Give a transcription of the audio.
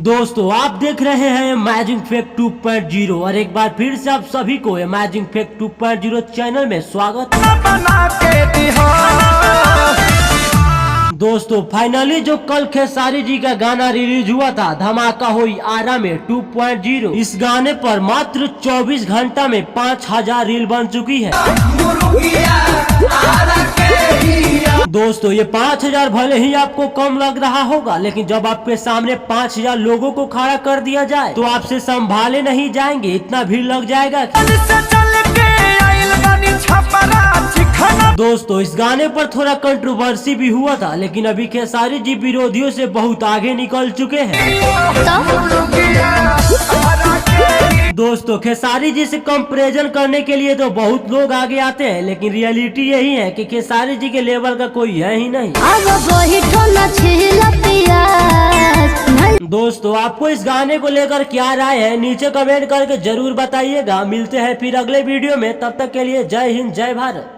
दोस्तों आप देख रहे हैं अमेजिंग फैक्ट 2.0 और एक बार फिर से आप सभी को अमेजिंग फैक्ट 2.0 चैनल में स्वागत। दोस्तों फाइनली जो कल खेसारी जी का गाना रिलीज हुआ था धमाका होई आरा में 2.0, इस गाने पर मात्र 24 घंटा में 5000 रील बन चुकी है। दोस्तों ये 5000 भले ही आपको कम लग रहा होगा, लेकिन जब आपके सामने 5000 लोगों को खड़ा कर दिया जाए तो आपसे संभाले नहीं जाएंगे, इतना भीड़ लग जाएगा। दोस्तों इस गाने पर थोड़ा कंट्रोवर्सी भी हुआ था, लेकिन अभी खेसारी जी विरोधियों से बहुत आगे निकल चुके हैं। दोस्तों खेसारी जी से कंपैरिजन करने के लिए तो बहुत लोग आगे आते हैं, लेकिन रियलिटी यही है कि खेसारी जी के लेवल का कोई है ही नहीं। दोस्तों आपको इस गाने को लेकर क्या राय है नीचे कमेंट करके जरूर बताइएगा। मिलते हैं फिर अगले वीडियो में, तब तक के लिए जय हिंद जय भारत।